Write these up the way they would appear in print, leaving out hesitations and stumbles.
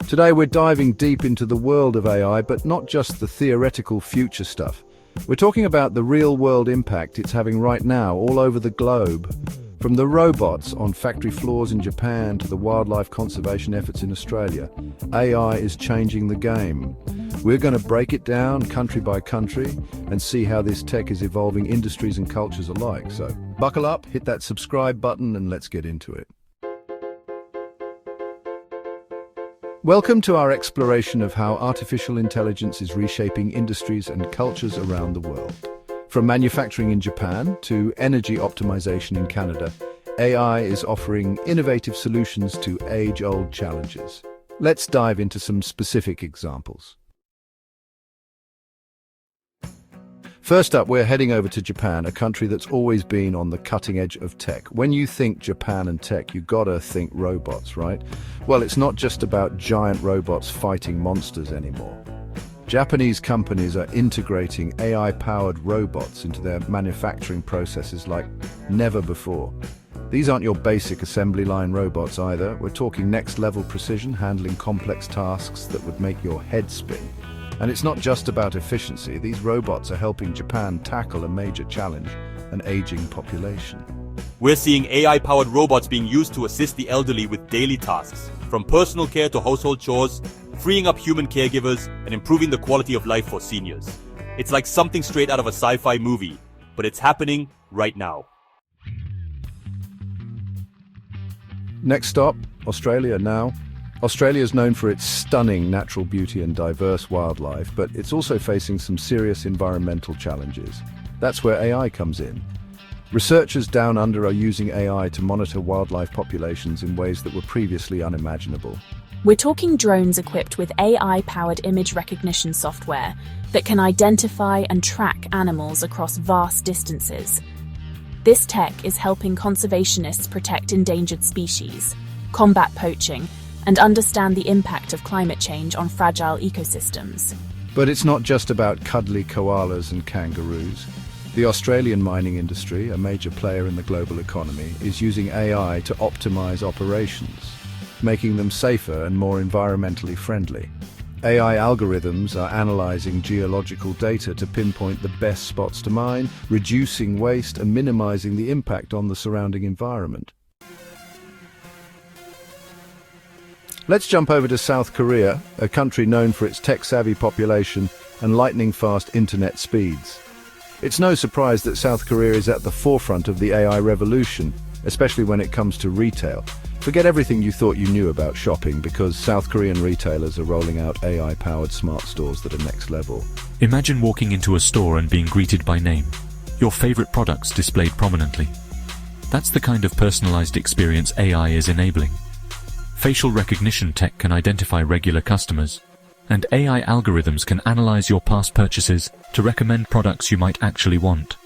Today we're diving deep into the world of AI, but not just the theoretical future stuff. We're talking about the real-world impact it's having right now all over the globe. From the robots on factory floors in Japan to the wildlife conservation efforts in Australia, AI is changing the game. We're going to break it down country by country and see how this tech is evolving industries and cultures alike. So buckle up, hit that subscribe button, and let's get into it. Welcome to our exploration of how artificial intelligence is reshaping industries and cultures around the world. From manufacturing in Japan to energy optimization in Canada, AI is offering innovative solutions to age-old challenges. Let's dive into some specific examples. First up, we're heading over to Japan, a country that's always been on the cutting edge of tech. When you think Japan and tech, you gotta think robots, right? Well, it's not just about giant robots fighting monsters anymore. Japanese companies are integrating AI-powered robots into their manufacturing processes like never before. These aren't your basic assembly line robots either. We're talking next-level precision, handling complex tasks that would make your head spin. And it's not just about efficiency. These robots are helping Japan tackle a major challenge, an aging population. We're seeing AI-powered robots being used to assist the elderly with daily tasks, from personal care to household chores, freeing up human caregivers and improving the quality of life for seniors. It's like something straight out of a sci-fi movie, but it's happening right now. Next stop, Australia now. Australia is known for its stunning natural beauty and diverse wildlife, but it's also facing some serious environmental challenges. That's where AI comes in. Researchers down under are using AI to monitor wildlife populations in ways that were previously unimaginable. We're talking drones equipped with AI-powered image recognition software that can identify and track animals across vast distances. This tech is helping conservationists protect endangered species, combat poaching, and understand the impact of climate change on fragile ecosystems. But it's not just about cuddly koalas and kangaroos. The Australian mining industry, a major player in the global economy, is using AI to optimize operations, making them safer and more environmentally friendly. AI algorithms are analyzing geological data to pinpoint the best spots to mine, reducing waste and minimizing the impact on the surrounding environment. Let's jump over to South Korea, a country known for its tech-savvy population and lightning-fast internet speeds. It's no surprise that South Korea is at the forefront of the AI revolution, especially when it comes to retail. Forget everything you thought you knew about shopping, because South Korean retailers are rolling out AI-powered smart stores that are next level. Imagine walking into a store and being greeted by name, your favorite products displayed prominently. That's the kind of personalized experience AI is enabling. Facial recognition tech can identify regular customers, and AI algorithms can analyze your past purchases to recommend products you might actually want.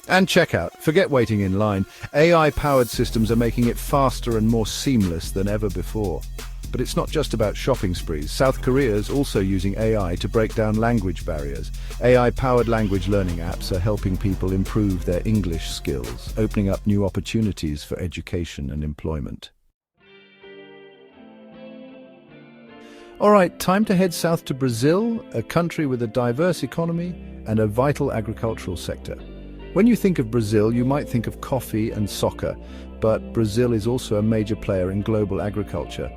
And checkout. Forget waiting in line. AI-powered systems are making it faster and more seamless than ever before. But it's not just about shopping sprees. South Korea is also using AI to break down language barriers. AI-powered language learning apps are helping people improve their English skills, opening up new opportunities for education and employment. All right, time to head south to Brazil, a country with a diverse economy and a vital agricultural sector. When you think of Brazil, you might think of coffee and soccer, but Brazil is also a major player in global agriculture.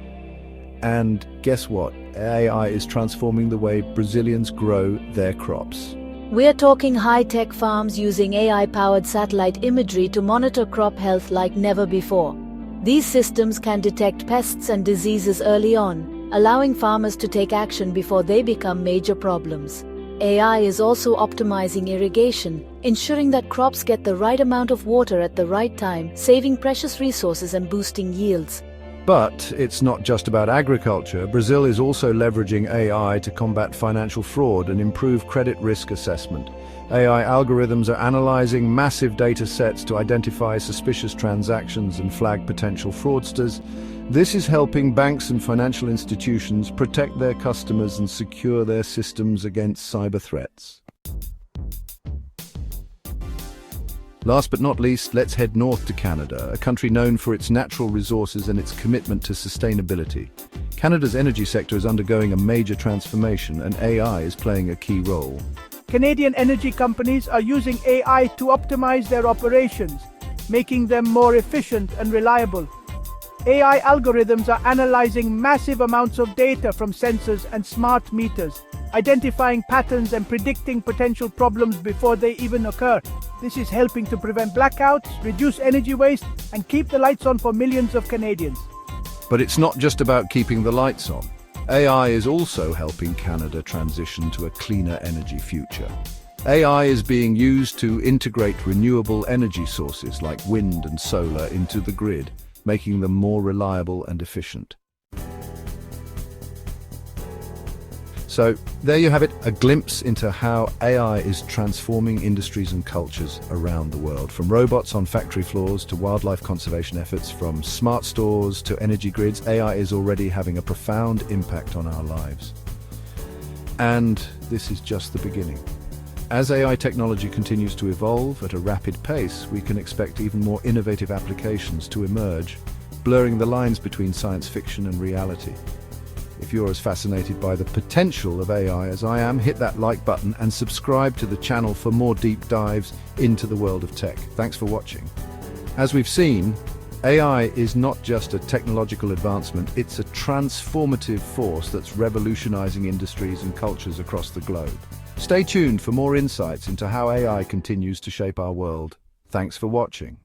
And guess what? AI is transforming the way Brazilians grow their crops. We're talking high-tech farms using AI-powered satellite imagery to monitor crop health like never before. These systems can detect pests and diseases early on, allowing farmers to take action before they become major problems. AI is also optimizing irrigation, ensuring that crops get the right amount of water at the right time, saving precious resources and boosting yields. But it's not just about agriculture. Brazil is also leveraging AI to combat financial fraud and improve credit risk assessment. AI algorithms are analyzing massive data sets to identify suspicious transactions and flag potential fraudsters. This is helping banks and financial institutions protect their customers and secure their systems against cyber threats. Last but not least, let's head north to Canada, a country known for its natural resources and its commitment to sustainability. Canada's energy sector is undergoing a major transformation, and AI is playing a key role. Canadian energy companies are using AI to optimize their operations, making them more efficient and reliable. AI algorithms are analyzing massive amounts of data from sensors and smart meters, identifying patterns and predicting potential problems before they even occur. This is helping to prevent blackouts, reduce energy waste, and keep the lights on for millions of Canadians. But it's not just about keeping the lights on. AI is also helping Canada transition to a cleaner energy future. AI is being used to integrate renewable energy sources like wind and solar into the grid, making them more reliable and efficient. So, there you have it, a glimpse into how AI is transforming industries and cultures around the world. From robots on factory floors to wildlife conservation efforts, from smart stores to energy grids, AI is already having a profound impact on our lives. And this is just the beginning. As AI technology continues to evolve at a rapid pace, we can expect even more innovative applications to emerge, blurring the lines between science fiction and reality. If you're as fascinated by the potential of AI as I am, hit that like button and subscribe to the channel for more deep dives into the world of tech. Thanks for watching. As we've seen, AI is not just a technological advancement, it's a transformative force that's revolutionizing industries and cultures across the globe. Stay tuned for more insights into how AI continues to shape our world. Thanks for watching.